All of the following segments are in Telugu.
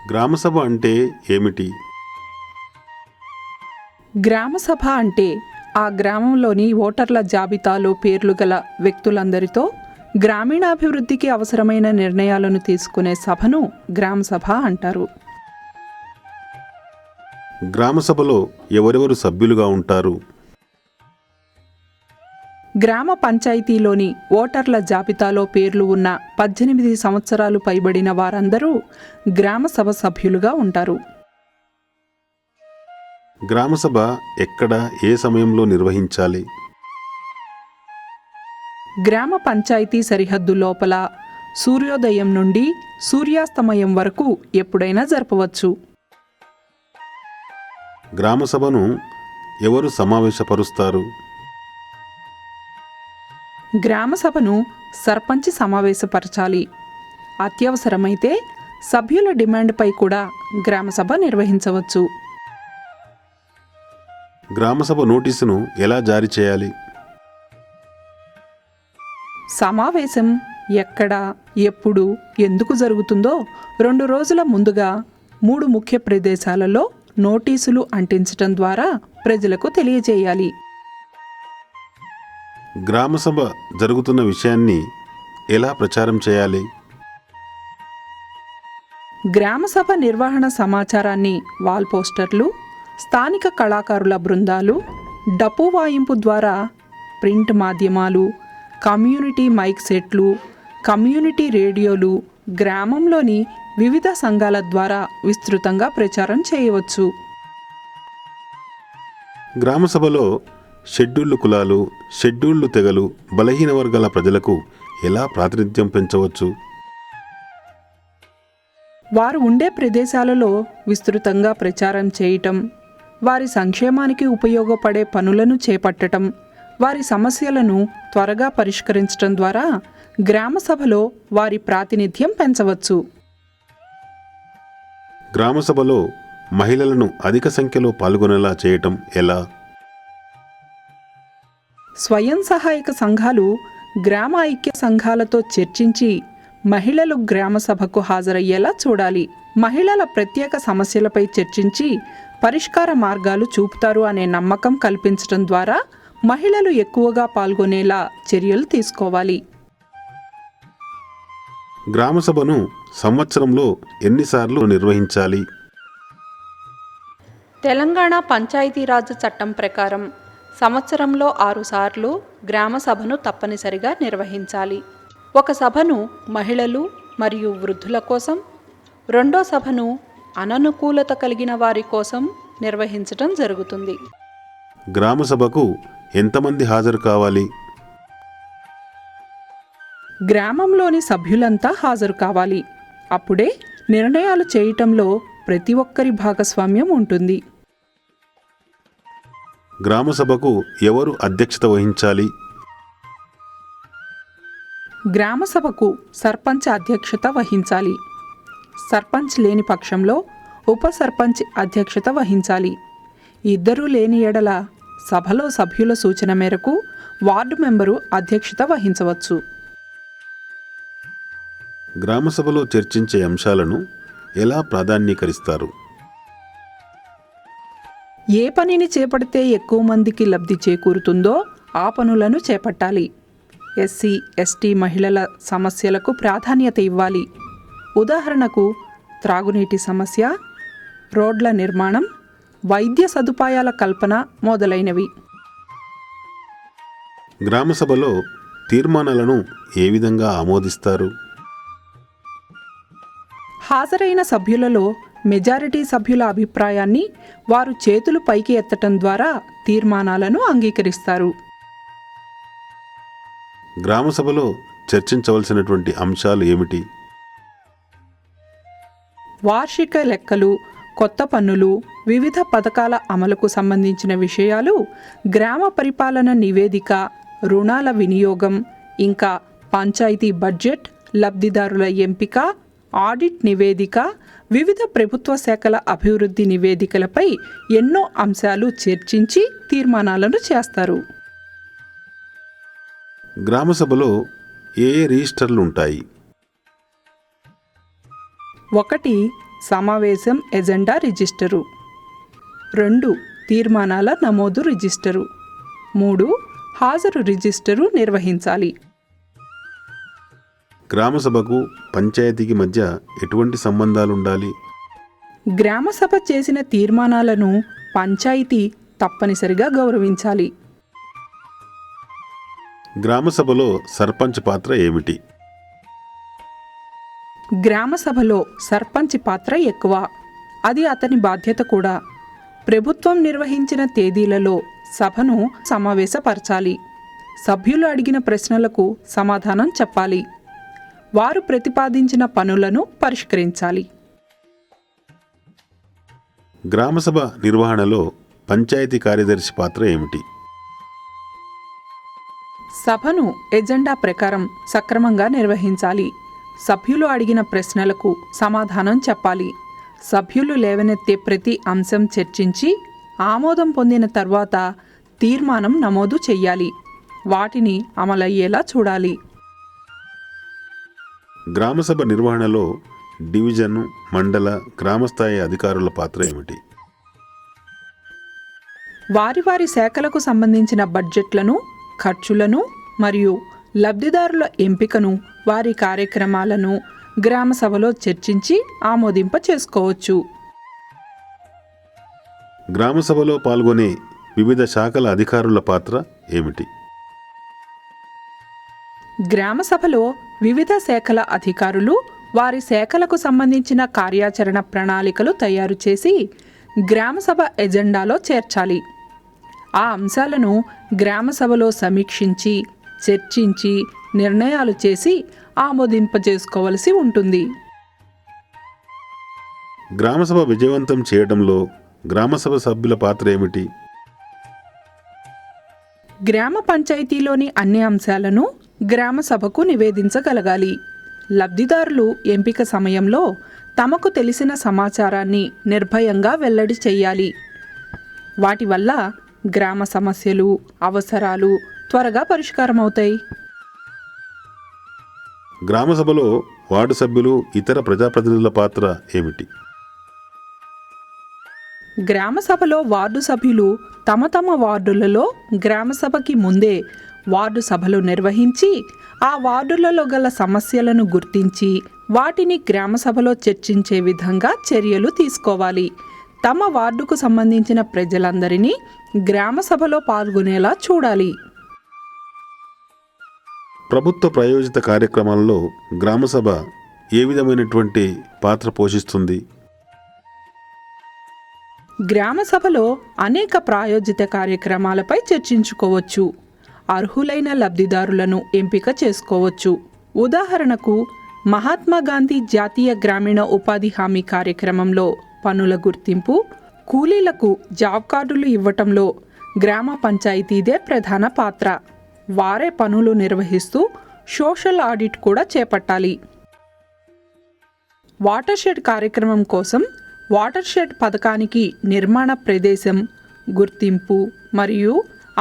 గ్రామసభ అంటే ఏమిటి? గ్రామసభ అంటే ఆ గ్రామంలోని ఓటర్ల జాబితాలో పేర్లు గల వ్యక్తులందరితో గ్రామీణాభివృద్ధికి అవసరమైన నిర్ణయాలను తీసుకునే సభను గ్రామసభ అంటారు. గ్రామసభలో ఎవరెవరు సభ్యులుగా ఉంటారు? గ్రామ పంచాయతీలోని ఓటర్ల జాబితాలో పేర్లు ఉన్న 18 సంవత్సరాలు పైబడిన వారందరూ గ్రామసభ సభ్యులుగా ఉంటారు. గ్రామసభ ఎక్కడ, ఏ సమయంలో నిర్వహించాలి? గ్రామ పంచాయతీ సరిహద్దు లోపల సూర్యోదయం నుండి సూర్యాస్తమయం వరకు ఎప్పుడైనా జరపవచ్చు. గ్రామసభను ఎవరు సమావేశపరుస్తారు? గ్రామసభను సర్పంచ్ సమావేశపరచాలి. అత్యవసరమైతే సభ్యుల డిమాండ్పై కూడా గ్రామసభ నిర్వహించవచ్చు. గ్రామసభ నోటీసును ఎలా జారీ చేయాలి? సమావేశం ఎక్కడ, ఎప్పుడు, ఎందుకు జరుగుతుందో 2 రోజుల ముందుగా 3 ముఖ్య ప్రదేశాలలో నోటీసులు అంటించటం ద్వారా ప్రజలకు తెలియజేయాలి. గ్రామసభ జరుగుతున్న విషయాన్ని ఎలా ప్రచారం చేయాలి? గ్రామసభ నిర్వహణ సమాచారాన్ని వాల్ పోస్టర్లు, స్థానిక కళాకారుల బృందాలు, డప్పు వాయింపు ద్వారా ప్రింట్ మాధ్యమాలు, కమ్యూనిటీ మైక్ సెట్లు, కమ్యూనిటీ రేడియోలు, గ్రామంలోని వివిధ సంఘాల ద్వారా విస్తృతంగా ప్రచారం చేయవచ్చు. గ్రామసభలో షెడ్యూల్డ్ కులాలు, షెడ్యూల్డ్ తెగలు, బలహీన వర్గాల ప్రజలకు ఎలా ప్రాతినిధ్యం పెంచవచ్చు? వారు ఉండే ప్రదేశాలలో విస్తృతంగా ప్రచారం చేయటం, వారి సంక్షేమానికి ఉపయోగపడే పనులను చేపట్టడం, వారి సమస్యలను త్వరగా పరిష్కరించడం ద్వారా గ్రామసభలో వారి ప్రాతినిధ్యం పెంచవచ్చు. గ్రామసభలో మహిళలను అధిక సంఖ్యలో పాల్గొనేలా చేయటం ఎలా? స్వయం సహాయక సంఘాలు గ్రామ ఐక్య సంఘాలతో చర్చించి మహిళలు గ్రామసభకు హాజరయ్యేలా చూడాలి. మహిళల ప్రత్యేక సమస్యలపై చర్చించి పరిష్కార మార్గాలు చూపుతారు అనే నమ్మకం కల్పించడం ద్వారా మహిళలు ఎక్కువగా పాల్గొనేలా చర్యలు తీసుకోవాలి. గ్రామసభను సంవత్సరంలో ఎన్నిసార్లు నిర్వహించాలి? తెలంగాణ పంచాయతీరాజ్ చట్టం ప్రకారం సంవత్సరంలో 6 సార్లు గ్రామసభను తప్పనిసరిగా నిర్వహించాలి. ఒక సభను మహిళలు మరియు వృద్ధుల కోసం, రెండో సభను అననుకూలత కలిగిన వారి కోసం నిర్వహించడం జరుగుతుంది. గ్రామసభకు ఎంతమంది హాజరు కావాలి? గ్రామంలోని సభ్యులంతా హాజరు కావాలి. అప్పుడే నిర్ణయాలు చేయటంలో ప్రతి ఒక్కరి భాగస్వామ్యం ఉంటుంది. గ్రామసభకు ఎవరు అధ్యక్షత వహించాలి? గ్రామసభకు సర్పంచ్ అధ్యక్షత వహించాలి. సర్పంచ్ లేని పక్షంలో ఉప సర్పంచ్ అధ్యక్షత వహించాలి. ఇద్దరూ లేని ఎడల సభలో సభ్యుల సూచన మేరకు వార్డు మెంబరు అధ్యక్షత వహించవచ్చు. గ్రామసభలో చర్చించే అంశాలను ఎలా ప్రాధాన్యీకరిస్తారు? ఏ పనిని చేపడితే ఎక్కువ మందికి లబ్ధి చేకూరుతుందో ఆ పనులను చేపట్టాలి. ఎస్సీ, ఎస్టీ మహిళల సమస్యలకు ప్రాధాన్యత ఇవ్వాలి. ఉదాహరణకు త్రాగునీటి సమస్య, రోడ్ల నిర్మాణం, వైద్య సదుపాయాల కల్పన మొదలైనవి. గ్రామసభలో తీర్మానాలను ఏ విధంగా ఆమోదిస్తారు? హాజరైన సభ్యులలో మెజారిటీ సభ్యుల అభిప్రాయాన్ని వారు చేతులు పైకి ఎత్తటం ద్వారా తీర్మానాలను అంగీకరిస్తారు. గ్రామసభలో చర్చించవలసినటువంటి అంశాలు ఏమిటి? వార్షిక లెక్కలు, కొత్త పన్నులు, వివిధ పథకాల అమలుకు సంబంధించిన విషయాలు, గ్రామ పరిపాలన నివేదిక, రుణాల వినియోగం, ఇంకా పంచాయతీ బడ్జెట్, లబ్ధిదారుల ఎంపిక, ఆడిట్ నివేదిక, వివిధ ప్రభుత్వ శాఖల అభివృద్ధి నివేదికలపై ఎన్నో అంశాలు చర్చించి తీర్మానాలను చేస్తారు. గ్రామసభలో ఏ రిజిస్టర్లు ఉంటాయి? 1 సమావేశం ఎజెండా రిజిస్టరు. 2 తీర్మానాల నమోదు రిజిస్టరు. 3 హాజరు రిజిస్టరు నిర్వహించాలి. గ్రామసభకు పంచాయతీకి మధ్య ఎటువంటి సంబంధాలుండాలి? గ్రామసభ చేసిన తీర్మానాలను పంచాయతీ తప్పనిసరిగా గౌరవించాలి. గ్రామసభలో సర్పంచ్ పాత్ర ఏమిటి? గ్రామసభలో సర్పంచ్ పాత్ర ఎక్కువ. అది అతని బాధ్యత కూడా. ప్రభుత్వం నిర్వహించిన తేదీలలో సభను సమావేశపరచాలి. సభ్యులు అడిగిన ప్రశ్నలకు సమాధానం చెప్పాలి. వారు ప్రతిపాదించిన పనులను పరిష్కరించాలి. గ్రామసభ నిర్వహణలో పంచాయతీ కార్యదర్శి పాత్ర ఏమిటి? సభను ఎజెండా ప్రకారం సక్రమంగా నిర్వహించాలి. సభ్యులు అడిగిన ప్రశ్నలకు సమాధానం చెప్పాలి. సభ్యులు లేవనెత్తే ప్రతి అంశం చర్చించి ఆమోదం పొందిన తర్వాత తీర్మానం నమోదు చెయ్యాలి. వాటిని అమలయ్యేలా చూడాలి. గ్రామసభ నిర్వహణలో డివిజన్, మండల, గ్రామస్థాయి అధికారుల పాత్ర ఏమిటి? వారి వారి శాఖలకు సంబంధించిన బడ్జెట్లను, ఖర్చులను మరియు లబ్ధిదారుల ఎంపికను, వారి కార్యక్రమాలను గ్రామసభలో చర్చించి ఆమోదింప చేసుకోవచ్చు. గ్రామసభలో పాల్గొనే వివిధ శాఖల అధికారుల పాత్ర ఏమిటి? గ్రామసభలో వివిధ శాఖల అధికారులు వారి శాఖలకు సంబంధించిన కార్యాచరణ ప్రణాళికలు తయారు చేసి గ్రామసభ ఎజెండాలో చేర్చాలి. ఆ అంశాలను గ్రామసభలో సమీక్షించి, చర్చించి, నిర్ణయాలు చేసి ఆమోదింపజేసుకోవలసి ఉంటుంది. గ్రామసభ విజయవంతం చేయడంలో గ్రామసభ సభ్యుల పాత్ర ఏమిటి? గ్రామ పంచాయతీలోని అన్ని అంశాలను గ్రామసభకు నివేదించగలగాలి. లబ్ధిదారులు ఎంపిక సమయంలో తమకు తెలిసిన సమాచారాన్ని నిర్భయంగా వెల్లడి చేయాలి. వాటి వల్ల గ్రామ సమస్యలు, అవసరాలు త్వరగా పరిష్కారమవుతాయి. గ్రామసభలో వార్డు సభ్యులు, ఇతర ప్రజాప్రతినిధుల పాత్ర ఏమిటి? గ్రామసభలో వార్డు సభ్యులు తమ తమ వార్డులలో గ్రామసభకి ముందే వార్డు సభలు నిర్వహించి ఆ వార్డులలో గల సమస్యలను గుర్తించి వాటిని గ్రామసభలో చర్చించే విధంగా చర్యలు తీసుకోవాలి. తమ వార్డుకు సంబంధించిన ప్రజలందరినీ గ్రామసభలో పాల్గొనేలా చూడాలి. ప్రభుత్వ ప్రాయోజిత కార్యక్రమాల్లో గ్రామసభ ఏ విధమైనటువంటి పాత్ర పోషిస్తుంది? గ్రామసభలో అనేక ప్రాయోజిత కార్యక్రమాలపై చర్చించుకోవచ్చు. అర్హులైన లబ్ధిదారులను ఎంపిక చేసుకోవచ్చు. ఉదాహరణకు మహాత్మా గాంధీ జాతీయ గ్రామీణ ఉపాధి హామీ కార్యక్రమంలో పనుల గుర్తింపు, కూలీలకు జాబ్ కార్డులు ఇవ్వటంలో గ్రామ పంచాయతీదే ప్రధాన పాత్ర. వారే పనులు నిర్వహిస్తూ సోషల్ ఆడిట్ కూడా చేపట్టాలి. వాటర్ షెడ్ కార్యక్రమం కోసం వాటర్ షెడ్ పథకానికి నిర్మాణ ప్రదేశం, గుర్తింపు మరియు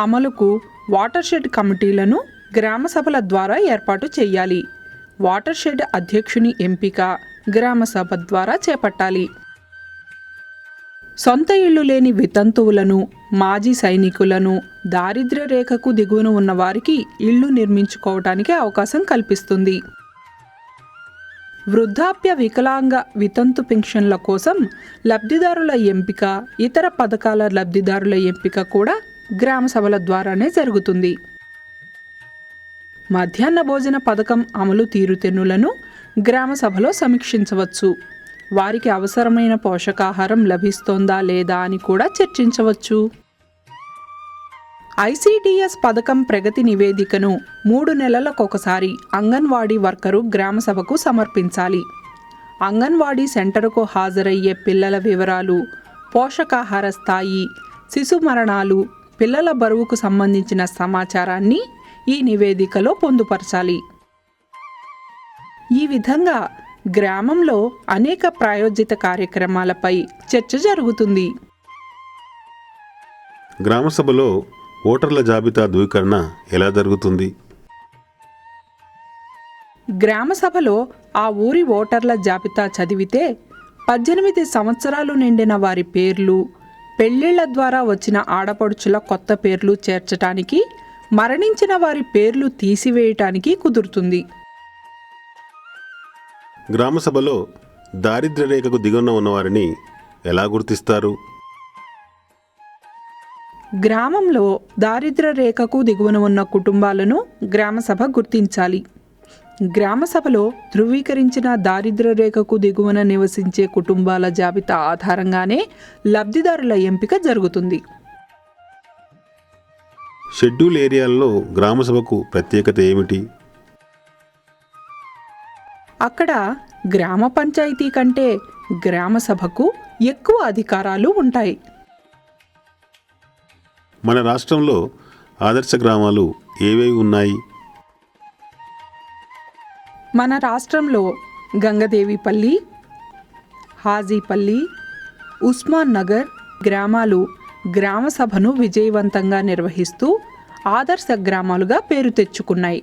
అమలుకు వాటర్ షెడ్ కమిటీలను గ్రామసభల ద్వారా ఏర్పాటు చేయాలి. వాటర్ షెడ్ అధ్యక్షుని ఎంపిక గ్రామసభ ద్వారా చేపట్టాలి. సొంత ఇళ్లు లేని వితంతువులను, మాజీ సైనికులను, దారిద్ర్య రేఖకు దిగువన ఉన్న వారికి ఇళ్లు నిర్మించుకోవటానికి అవకాశం కల్పిస్తుంది. వృద్ధాప్య, వికలాంగ, వితంతు పెన్షన్ల కోసం లబ్ధిదారుల ఎంపిక, ఇతర పథకాల లబ్ధిదారుల ఎంపిక కూడా గ్రామసభల ద్వారానే జరుగుతుంది. మధ్యాహ్న భోజన పథకం అమలు తీరుతెన్నులను గ్రామసభలో సమీక్షించవచ్చు. వారికి అవసరమైన పోషకాహారం లభిస్తోందా లేదా అని కూడా చర్చించవచ్చు. ఐసిడిఎస్ పథకం ప్రగతి నివేదికను 3 నెలలకొకసారి అంగన్వాడీ వర్కరు గ్రామసభకు సమర్పించాలి. అంగన్వాడీ సెంటరుకు హాజరయ్యే పిల్లల వివరాలు, పోషకాహార స్థాయి, శిశు మరణాలు, పిల్లల బరువుకు సంబంధించిన సమాచారాన్ని ఈ నివేదికలో పొందుపరచాలి. ఈ విధంగా గ్రామంలో అనేక ప్రాయోజిత కార్యక్రమాలపై చర్చ జరుగుతుంది. గ్రామసభలో ఓటర్ల జాబితా ధృవీకరణ ఎలా జరుగుతుంది? గ్రామసభలో ఆ ఊరి ఓటర్ల జాబితా చదివితే 18 సంవత్సరాలు నిండిన వారి పేర్లు, పెళ్లిళ్ల ద్వారా వచ్చిన ఆడపడుచుల కొత్త పేర్లు చేర్చటానికి, మరణించిన వారి పేర్లు తీసివేయటానికి కుదురుతుంది. గ్రామ సభలో దారిద్ర్య రేఖకు దిగువన ఉన్నవారిని ఎలా గుర్తిస్తారు? గ్రామంలో దారిద్ర్య రేఖకు దిగువన ఉన్న కుటుంబాలను గ్రామసభ గుర్తించాలి. గ్రామసభలో ధృవీకరించిన దారిద్ర్య రేఖకు దిగువన నివసించే కుటుంబాల జాబితా ఆధారంగానే లబ్ధిదారుల ఎంపిక జరుగుతుంది. షెడ్యూల్ ఏరియాల్లో గ్రామసభకు ప్రత్యేకత ఏమిటి? అక్కడ గ్రామ పంచాయతీ కంటే గ్రామసభకు ఎక్కువ అధికారాలు ఉంటాయి. మన రాష్ట్రంలో ఆదర్శ గ్రామాలు ఏవేవి ఉన్నాయి? మన రాష్ట్రంలో గంగదేవిపల్లి, హాజీపల్లి, ఉస్మాన్ నగర్ గ్రామాలు గ్రామసభను విజయవంతంగా నిర్వహిస్తూ ఆదర్శ గ్రామాలుగా పేరు తెచ్చుకున్నాయి.